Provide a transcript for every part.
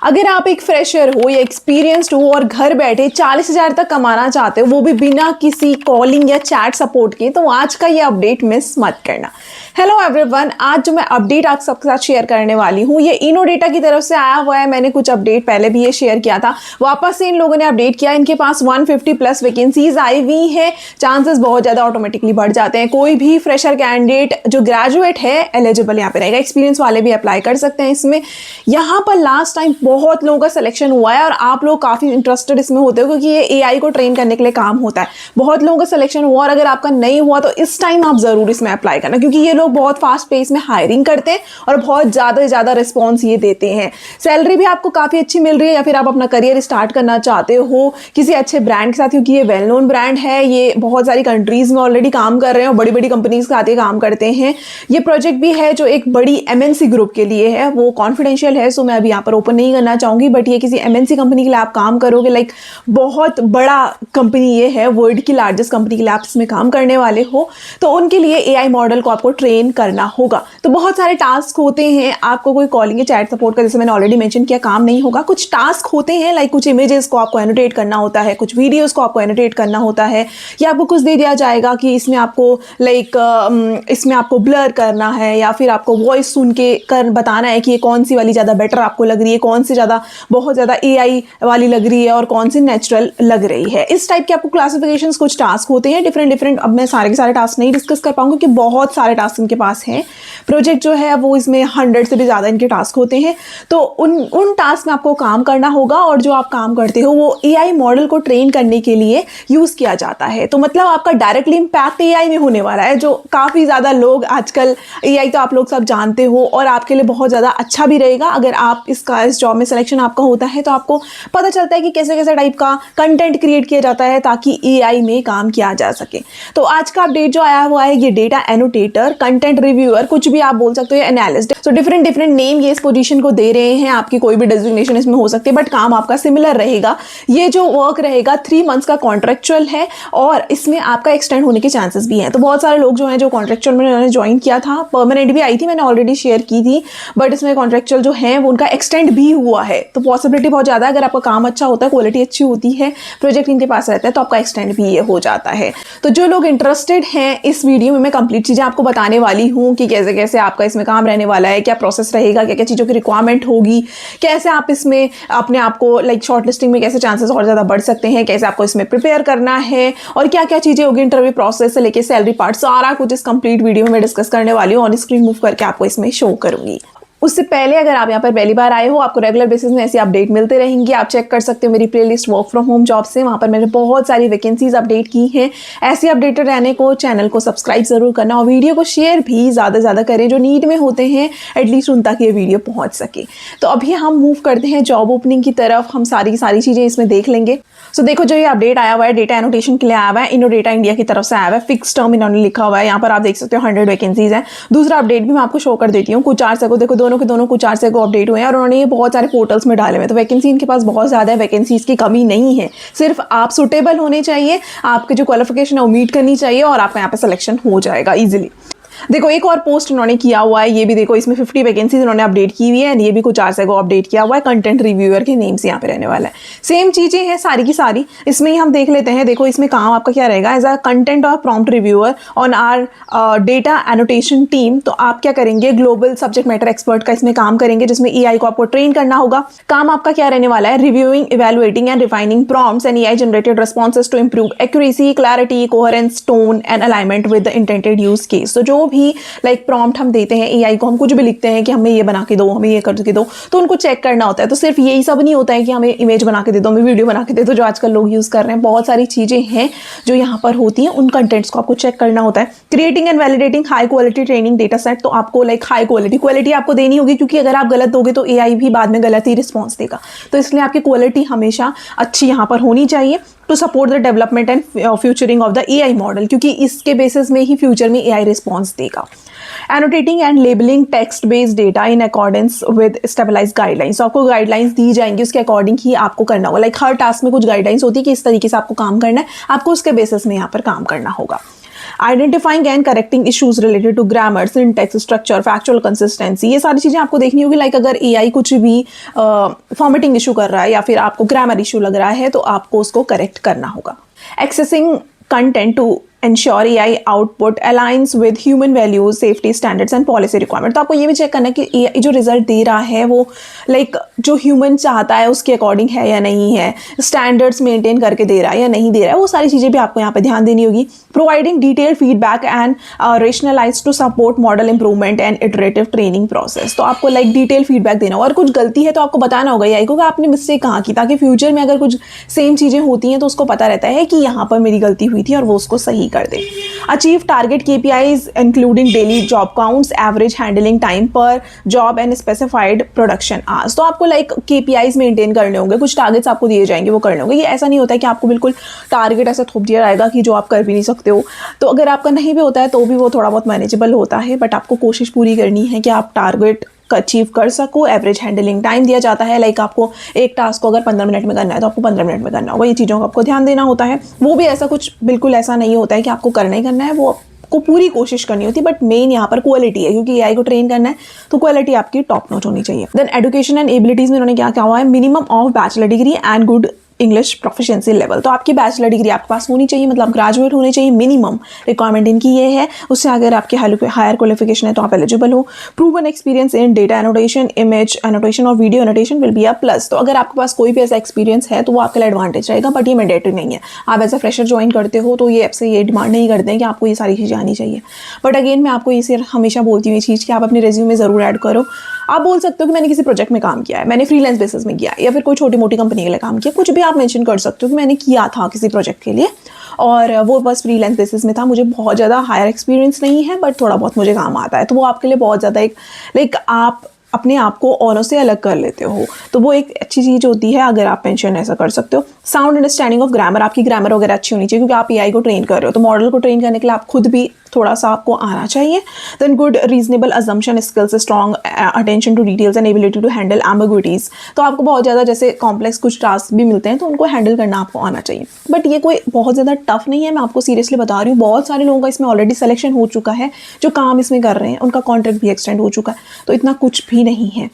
अगर आप एक फ्रेशर हो या एक्सपीरियंस्ड हो और घर बैठे 40,000 तक कमाना चाहते हो, वो भी बिना किसी कॉलिंग या चैट सपोर्ट के, तो आज का ये अपडेट मिस मत करना। हेलो एवरीवन, आज जो मैं अपडेट आप सबके साथ शेयर करने वाली हूँ ये इनोडेटा की तरफ से आया हुआ है। मैंने कुछ अपडेट पहले भी ये शेयर किया था, वापस से इन लोगों ने अपडेट किया। इनके पास 150 प्लस वैकेंसीज आई हुई है। चांसेस बहुत ज़्यादा ऑटोमेटिकली बढ़ जाते हैं। कोई भी फ्रेशर कैंडिडेट जो ग्रेजुएट है एलिजिबल यहाँ पे रहेगा। एक्सपीरियंस वाले भी अप्लाई कर सकते हैं इसमें। यहाँ पर लास्ट टाइम बहुत लोगों का सिलेक्शन हुआ है और आप लोग काफ़ी इंटरेस्टेड इसमें होते हो क्योंकि ये एआई को ट्रेन करने के लिए काम होता है। बहुत लोगों का सिलेक्शन हुआ और अगर आपका नहीं हुआ तो इस टाइम आप ज़रूर इसमें अप्लाई करना, क्योंकि ये लोग बहुत फास्ट पेस में हायरिंग करते हैं और बहुत ज़्यादा से ज़्यादा रिस्पॉन्स ये देते हैं। सैलरी भी आपको काफ़ी अच्छी मिल रही है, या फिर आप अपना करियर स्टार्ट करना चाहते हो किसी अच्छे ब्रांड के साथ, क्योंकि ये वेल नोन ब्रांड है। ये बहुत सारी कंट्रीज़ में ऑलरेडी काम कर रहे हैं और बड़ी बड़ी कंपनीज के साथ ये काम करते हैं। ये प्रोजेक्ट भी है जो एक बड़ी एमएनसी ग्रुप के लिए है, वो कॉन्फिडेंशियल है, सो मैं अभी यहाँ पर ओपन नहीं करना चाहूँगी। बट ये किसी एमएनसी कंपनी के लिए आप काम करोगे, लाइक बहुत बड़ा कंपनी ये है, वर्ल्ड की लार्जेस्ट कंपनी के लिए आप इसमें काम करने वाले हो, तो उनके लिए एआई मॉडल को आपको ट्रेन करना होगा। तो बहुत सारे टास्क होते हैं। आपको कोई कॉलिंग या चैट सपोर्ट का, जैसे मैंने ऑलरेडी मेंशन किया, काम नहीं होगा। कुछ टास्क होते हैं, लाइक कुछ इमेजेस को आपको एनोटेट करना होता है, कुछ वीडियोस को आपको एनोटेट करना होता है, या आपको कुछ दे दिया जाएगा कि इसमें आपको इसमें आपको ब्लर करना है, या फिर आपको वॉइस सुन के बताना है कि ये कौन सी वाली ज़्यादा बेटर आपको लग रही है, कौन सी ज़्यादा बहुत ज़्यादा एआई वाली लग रही है और कौन सी नेचुरल लग रही है। इस टाइप के आपको क्लासिफिकेशंस कुछ टास्क होते हैं डिफरेंट। अब मैं सारे के सारे टास्क नहीं डिस्कस कर पाऊंगी क्योंकि बहुत सारे टास्क इनके पास हैं। प्रोजेक्ट जो है वो इसमें 100 से भी ज़्यादा इनके टास्क होते हैं। तो उन टास्क में आपको काम करना होगा, और जो आप काम करते हो वो एआई मॉडल को ट्रेन करने के लिए यूज़ किया जाता है। तो मतलब आपका डायरेक्टली इम्पैक्ट एआई में होने वाला है, जो काफ़ी ज़्यादा लोग आजकल, एआई तो आप लोग सब जानते हो और आपके लिए बहुत ज़्यादा अच्छा भी रहेगा। अगर आप इस जॉब में सिलेक्शन आपका होता है तो आपको पता चलता है कि कैसे कैसे टाइप का कंटेंट क्रिएट किया जाता है ताकि एआई में काम किया जा सके। तो आज का अपडेट जो आया हुआ है, ये डेटा एनोटेटर, कंटेंट रिव्यूअर, कुछ भी आप बोल सकते हो, एनालिस्ट, तो डिफरेंट नेम ये इस पोजीशन को दे रहे हैं। आपकी कोई भी डेजिग्नेशन इसमें हो सकती है, बट काम आपका सिमिलर रहेगा। ये जो वर्क रहेगा 3 मंथ्स का कॉन्ट्रेक्चुअल है और इसमें आपका एक्सटेंड होने के चांसेस भी हैं। तो बहुत सारे लोग जो हैं जो कॉन्ट्रेक्चुअल में उन्होंने ज्वाइन किया था, परमानेंट भी आई थी, मैंने ऑलरेडी शेयर की थी, बट इसमें कॉन्ट्रेक्चुअल जो है वो उनका एक्सटेंड भी हुआ है। तो पॉसिबिलिटी बहुत ज़्यादा है, अगर आपका काम अच्छा होता है, क्वालिटी अच्छी होती है, प्रोजेक्ट इनके पास रहता है, तो आपका एक्सटेंड भी ये हो जाता है। तो जो लोग इंटरेस्टेड हैं, इस वीडियो में मैं कंप्लीट चीज़ें आपको बताने वाली हूँ कि कैसे कैसे आपका इसमें काम रहने वाला है, क्या प्रोसेस रहेगा, क्या क्या चीज़ों की रिक्वायरमेंट होगी, कैसे आप इसमें अपने आप को लाइक शॉर्ट लिस्टिंग में कैसे चांसेस और ज़्यादा बढ़ सकते हैं, कैसे आपको इसमें प्रिपेयर करना है, और क्या क्या चीज़ें होगी इंटरव्यू प्रोसेस से लेके सैलरी पार्ट, सारा कुछ इस कंप्लीट वीडियो में डिस्कस करने वाली हूँ। ऑन स्क्रीन मूव करके आपको इसमें शो करूँगी। उससे पहले अगर आप यहाँ पर पहली बार आए हो, आपको रेगुलर बेसिस में ऐसी अपडेट मिलते रहेंगी। आप चेक कर सकते हो मेरी playlist work from home job से, वहाँ पर मैंने बहुत सारी वैकेंसीज अपडेट की हैं। ऐसी अपडेटेड रहने को चैनल को सब्सक्राइब जरूर करना और वीडियो को शेयर भी ज़्यादा से ज़्यादा करें। जो नीड में होते हैं एटलीस्ट उन तक ये वीडियो पहुँच सके। तो अभी हम मूव करते हैं जॉब ओपनिंग की तरफ। हम सारी की सारी चीज़ें इसमें देख लेंगे। सो देखो, जो ये अपडेट आया हुआ है डेटा एनोटेशन के लिए आया हुआ है, इनोडेटा इंडिया की तरफ से आया हुआ है। फिक्स टर्म इन्होंने लिखा हुआ है। यहाँ पर आप देख सकते हो 100 वैकेंसीज हैं। दूसरा अपडेट भी मैं आपको शो कर देती हूँ। कुछ आर से को देखो, दोनों के दोनों कुछ आर से को अपडेट हुए हैं और उन्होंने ये बहुत सारे पोर्टल्स में डाले हुए हैं। तो वैकेंसी इनके पास बहुत ज़्यादा है, वैकेंसीज की कमी नहीं है। सिर्फ आप सुटेबल होने चाहिए, आपके जो क्वालिफिकेशन है वो मीट करनी चाहिए और आपका यहाँ पे सिलेक्शन हो जाएगा ईजिली। देखो, एक और पोस्ट इन्होंने किया हुआ है, ये भी देखो, इसमें 50 वैकेंसीज इन्होंने अपडेट की हुई है एंड ये भी कुछ आर को अपडेट किया हुआ है। कंटेंट रिव्यूअर के नेम से यहाँ पे रहने वाला है। सेम चीज़ें हैं सारी की सारी, इसमें ही हम देख लेते हैं। देखो, इसमें काम आपका क्या रहेगा, एज अ कंटेंट और prompt reviewer on our data annotation team. तो आप क्या करेंगे, ग्लोबल सब्जेक्ट मैटर एक्सपर्ट का इसमें काम करेंगे, जिसमें एआई को आपको ट्रेन करना होगा। काम आपका क्या रहने वाला है, reviewing, evaluating and refining prompts and AI generated responses to improve accuracy, clarity, coherence, tone and alignment with the intended use case. तो जो भी लाइक प्रॉम्प्ट हम देते हैं एआई को, हम कुछ भी लिखते हैं कि हमें ये बना के दो, हमें ये कर के दो, तो उनको चेक करना होता है। तो सिर्फ यही सब नहीं होता है कि हमें इमेज बना के दे दो, हमें वीडियो बना के दे दो, जो आजकल लोग यूज़ कर रहे हैं। बहुत सारी चीज़ें हैं जो यहाँ पर होती हैं, उन कंटेंट्स को आपको चेक करना होता है। Creating and validating high quality training data set. तो आपको लाइक हाई क्वालिटी आपको देनी होगी, क्योंकि अगर आप गलत दोगे तो एआई भी बाद में गलत ही रिस्पॉन्स देगा। तो इसलिए आपकी क्वालिटी हमेशा अच्छी यहाँ पर होनी चाहिए to support the development and futuring of the AI model, क्योंकि इसके बेसिस में ही फ्यूचर में एआई रिस्पॉन्स देगा। Annotating and labelling text based data in accordance with stabilize guidelines. तो आपको गाइडलाइंस दी जाएंगी, उसके अकॉर्डिंग ही आपको करना होगा। लाइक हर टास्क में कुछ गाइडलाइंस होती है कि इस तरीके से आपको काम करना है, आपको उसके बेसिस में यहाँ पर काम करना होगा। Identifying and correcting issues related to grammar, syntax, structure, factual consistency, ये सारी चीज़ें आपको देखनी होगी। लाइक अगर एआई कुछ भी फॉर्मेटिंग इशू कर रहा है या फिर आपको ग्रामर इशू लग रहा है तो आपको उसको करेक्ट करना होगा। Accessing content to ensure AI output aligns with human values, safety standards and policy requirement। तो आपको ये भी चेक करना है कि AI जो रिजल्ट दे रहा है वो लाइक जो ह्यूमन चाहता है उसके अकॉर्डिंग है या नहीं है, स्टैंडर्ड्स मेंटेन करके दे रहा है या नहीं दे रहा है, वो सारी चीज़ें भी आपको यहाँ पे ध्यान देनी होगी। Providing detail feedback and rationalize to support model improvement and iterative training process. तो आपको लाइक डिटेल फीडबैक देना होगा और कुछ गलती है तो आपको बताना होगा AI को कि आपने मिस्टेक कहाँ की, ताकि फ्यूचर में अगर कुछ सेम चीज़ें होती हैं तो उसको पता रहता है कि यहाँ पर मेरी गलती हुई थी और वो उसको सही कर दे। Achieve target KPIs including daily job counts, average handling time per job and specified production hours. तो आपको लाइक KPIs मेंटेन करने होंगे, कुछ टारगेट्स आपको दिए जाएंगे वो करने होंगे। ये ऐसा नहीं होता है कि आपको बिल्कुल टारगेट ऐसा थोप दिया जाएगा कि जो आप कर भी नहीं सकते हो। तो अगर आपका नहीं भी होता है तो भी वो थोड़ा बहुत मैनेजेबल होता है, बट आपको कोशिश पूरी करनी है कि आप टारगेट अचीव कर सको। एवरेज हैंडलिंग टाइम दिया जाता है, लाइक आपको एक टास्क को अगर 15 मिनट में करना है तो आपको 15 मिनट में करना होगा। ये चीज़ों का आपको ध्यान देना होता है। वो भी ऐसा कुछ बिल्कुल ऐसा नहीं होता है कि आपको करना ही करना है, वो को पूरी कोशिश करनी होती है। बट मेन यहाँ पर क्वालिटी है, क्योंकि AI को ट्रेन करना है तो क्वालिटी आपकी टॉप नॉच होनी चाहिए। देन एजुकेशन एंड एबिलिटीज़ में उन्होंने क्या कहा हुआ है, minimum of bachelor degree and good English proficiency level. तो आपकी बैचलर डिग्री आपके पास होनी चाहिए, मतलब ग्रेजुएट होनी चाहिए, मिनिमम रिक्वायरमेंट इनकी ये है। उससे अगर आपकी हायर क्वालिफिकेशन है तो आप एलिजिबल हो। Proven experience in data annotation, image annotation और video annotation will be a plus. तो अगर आपके पास कोई भी ऐसा एक्सपीरियंस है तो वो आपके लिए एडवांटेज रहेगा, बट ये मैंडेटरी नहीं है। आप एज अ फ्रेशर ज्वाइन करते हो तो ये आपसे ये डिमांड नहीं करते हैं कि आपको ये सारी चीज़ें आनी चाहिए। बट अगेन मैं आपको ये हमेशा बोलती हूँ ये चीज़ कि आप अपने रेज्यूमे में ज़रूर ऐड करो। आप बोल सकते हो कि मैंने किसी प्रोजेक्ट में काम किया है, मैंने फ्रीलांस बेसिस में किया है, या फिर कोई छोटी मोटी कंपनी के लिए काम किया, कुछ भी आप मेंशन कर सकते हो कि मैंने किया था किसी प्रोजेक्ट के लिए और वो बस फ्रीलांस बेसिस में था। मुझे बहुत ज़्यादा हायर एक्सपीरियंस नहीं है, बट थोड़ा बहुत मुझे काम आता है। तो वो आपके लिए बहुत ज़्यादा एक लाइक आप अपने आप को औरों से अलग कर लेते हो, तो वो एक अच्छी चीज़ होती है अगर आप मेंशन ऐसा कर सकते हो। साउंड अंडरस्टैंडिंग ऑफ ग्रामर, आपकी ग्रामर वगैरह अच्छी होनी चाहिए, क्योंकि आप AI को ट्रेन कर रहे हो तो मॉडल को ट्रेन करने के लिए आप खुद भी थोड़ा सा आपको आना चाहिए। Then good reasonable assumption skills, strong attention to details and ability to handle ambiguities. तो आपको बहुत ज़्यादा जैसे कॉम्प्लेक्स कुछ टास्क भी मिलते हैं तो उनको हैंडल करना आपको आना चाहिए, बट ये कोई बहुत ज़्यादा टफ नहीं है। मैं आपको सीरियसली बता रही हूँ, बहुत सारे लोगों का इसमें ऑलरेडी सिलेक्शन हो चुका है, जो काम इसमें कर रहे हैं उनका कॉन्ट्रैक्ट भी एक्सटेंड हो चुका है, तो इतना कुछ भी नहीं है।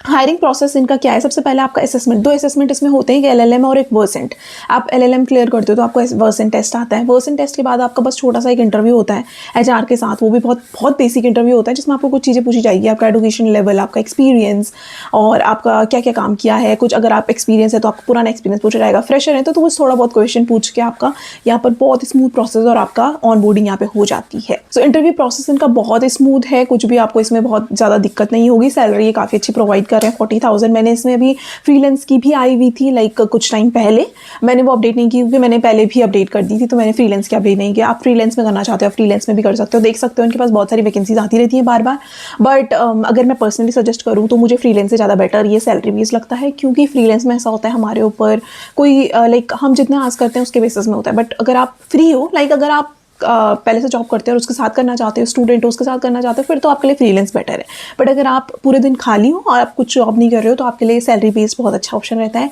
हायरिंग प्रोसेस इनका क्या है, सबसे पहले आपका असेसमेंट, 2 असेसमेंट इसमें होते हैं, एक LLM और एक वर्सेंट। आप LLM क्लियर करते हो तो आपको वर्सेंट टेस्ट आता है। वर्सेंट टेस्ट के बाद आपका बस छोटा सा एक इंटरव्यू होता है HR के साथ, वो भी बहुत बहुत बेसिक इंटरव्यू होता है, जिसमें आपको कुछ चीज़ें पूछी जाएगी, आपका एजुकेशन लेवल, आपका एक्सपीरियंस और आपका क्या क्या काम किया है। कुछ अगर आप एक्सपीरियंस है तो आपको पुराना एक्सपीरियंस पूछा जाएगा, फ्रेशर है तो बस थोड़ा बहुत क्वेश्चन पूछ के आपका यहाँ पर बहुत स्मूथ प्रोसेस और आपका ऑन बोर्डिंग यहाँ पे हो जाती है। सो इंटरव्यू प्रोसेस इनका बहुत स्मूथ है, कुछ भी आपको इसमें बहुत ज़्यादा दिक्कत नहीं होगी। सैलरी ये काफ़ी अच्छी प्रोवाइड कर रहे हैं, 40,000। मैंने इसमें अभी फ्रीलांस की भी आई हुई थी लाइक कुछ टाइम पहले, मैंने वो अपडेट नहीं की क्योंकि मैंने पहले भी अपडेट कर दी थी, तो मैंने फ्रीलांस की अपडेट नहीं किया। आप फ्रीलांस में करना चाहते हो, फ्रीलांस में भी कर सकते हो, देख सकते हो उनके पास बहुत सारी वैकेंसीज आती रहती हैं बार बार। बट अगर मैं पर्सनली सजेस्ट करूँ तो मुझे फ्रीलांस से ज़्यादा बेटर ये सैलरी बेस लगता है, क्योंकि फ्रीलांस में ऐसा होता है हमारे ऊपर कोई लाइक हम जितना आज करते हैं उसके बेसिस में होता है। बट अगर आप फ्री हो, लाइक अगर आप पहले से जॉब करते हो और उसके साथ करना चाहते हो, स्टूडेंट हो उसके साथ करना चाहते हो, फिर तो आपके लिए फ्रीलांस बेटर है। बट अगर आप पूरे दिन खाली हो और आप कुछ जॉब नहीं कर रहे हो तो आपके लिए सैलरी बेस बहुत अच्छा ऑप्शन रहता है।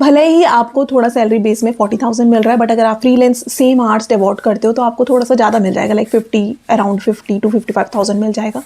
भले ही आपको थोड़ा सैलरी बेस में 40,000 मिल रहा है, बट अगर आप फ्रीलांस सेम आवर्स डिवोट करते हो तो आपको थोड़ा सा ज़्यादा मिल जाएगा, लाइक अराउंड 50 to 55,000 मिल जाएगा।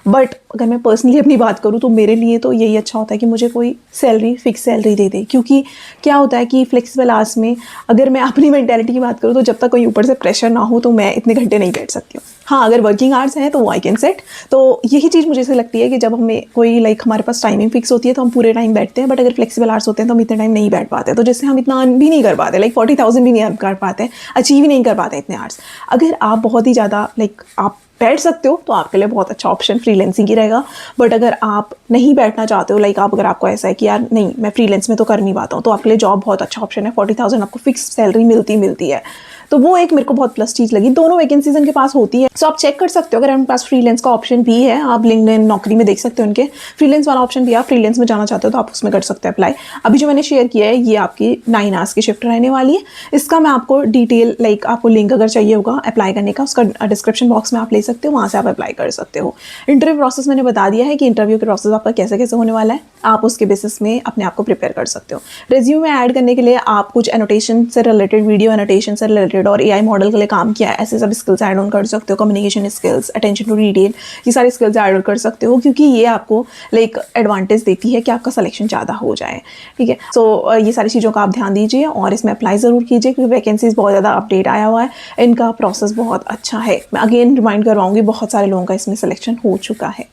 बट अगर मैं पर्सनली अपनी बात करूँ तो मेरे लिए तो यही अच्छा होता है कि मुझे कोई सैलरी फिक्स सैलरी दे दे, क्योंकि क्या होता है कि फ्लेक्सिबल आवर्स में अगर मैं अपनी मेंटेलिटी की बात करूँ तो जब तक कोई ऊपर से प्रेशर ना हो तो मैं इतने घंटे नहीं बैठ सकती हूँ। हाँ, अगर वर्किंग आवर्स हैं तो आई कैन सेट। तो यही चीज़ मुझे ऐसे लगती है कि जब हमें कोई लाइक हमारे पास टाइमिंग फिक्स होती है तो हम पूरे टाइम बैठते हैं, बट अगर फ्लेक्सिबल आवर्स होते हैं तो हम इतने टाइम नहीं बैठ पाते, तो जिससे हम इतना अर्न भी नहीं कर पाते, लाइक 40,000 भी नहीं अर्न कर पाते, अचीव ही नहीं कर पाते इतने आवर्स। अगर आप बहुत ही ज़्यादा लाइक आप बैठ सकते हो तो आपके लिए बहुत अच्छा ऑप्शन फ्रीलांसिंग ही रहेगा। बट अगर आप नहीं बैठना चाहते हो, लाइक अगर आपको ऐसा है कि यार नहीं मैं फ्रीलांस में तो कर नहीं पाता हूँ, तो आपके लिए जॉब बहुत अच्छा ऑप्शन है। 40,000 आपको फिक्स सैलरी मिलती है, तो वो एक मेरे को बहुत प्लस चीज़ लगी। दोनों वैकेंसीज इनके पास होती है, सो आप चेक कर सकते हो। अगर उनके पास फ्रीलांस का ऑप्शन भी है, आप लिंक्डइन नौकरी में देख सकते हो, उनके फ्रीलांस वाला ऑप्शन भी है। आप फ्रीलांस में जाना चाहते हो तो आप उसमें कर सकते हो अप्लाई। अभी जो मैंने शेयर किया है ये आपकी 9 आवर्स की शिफ्ट रहने वाली है। इसका मैं आपको डिटेल लाइक आपको लिंक अगर चाहिए होगा अप्लाई करने का, उसका डिस्क्रिप्शन बॉक्स में आप ले सकते हो, वहाँ से आप अप्लाई कर सकते हो। इंटरव्यू प्रोसेस मैंने बता दिया है कि इंटरव्यू के प्रोसेस आपका कैसे कैसे होने वाला है, आप उसके बेसिस में अपने आप को प्रिपेयर कर सकते हो। रिज्यूम में ऐड करने के लिए आप कुछ एनोटेशन से रिलेटेड, वीडियो एनोटेशन से रिलेटेड और AI मॉडल के लिए काम किया है, ऐसे सब स्किल्स ऐड ऑन कर सकते हो। Communication skills, attention to detail, ये सारी स्किल्स ऐड ऑन कर सकते हो, क्योंकि ये आपको लाइक एडवांटेज देती है कि आपका सिलेक्शन ज़्यादा हो जाए। ठीक है, सो ये सारी चीज़ों का आप ध्यान दीजिए और इसमें अप्लाई ज़रूर कीजिए, क्योंकि वैकेंसीज बहुत ज़्यादा अपडेट आया हुआ है, इनका प्रोसेस बहुत अच्छा है। मैं अगेन रिमाइंड करवाऊंगी, बहुत सारे लोगों का इसमें सिलेक्शन हो चुका है।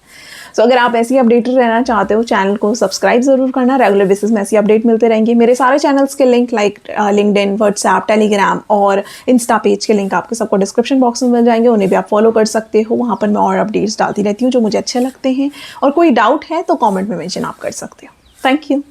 सो अगर आप ऐसी अपडेटेड रहना चाहते हो, चैनल को सब्सक्राइब जरूर करना, रेगुलर बेसिस में ऐसी अपडेट मिलते रहेंगे। मेरे सारे चैनल्स के link like LinkedIn, WhatsApp, Telegram और इंस्टा पेज के लिंक आपको सबको डिस्क्रिप्शन बॉक्स में मिल जाएंगे, उन्हें भी आप फॉलो कर सकते हो। वहाँ पर मैं और अपडेट्स डालती रहती हूँ जो मुझे अच्छे लगते हैं, और कोई डाउट है तो कॉमेंट में मेंशन आप कर सकते हो। Thank you.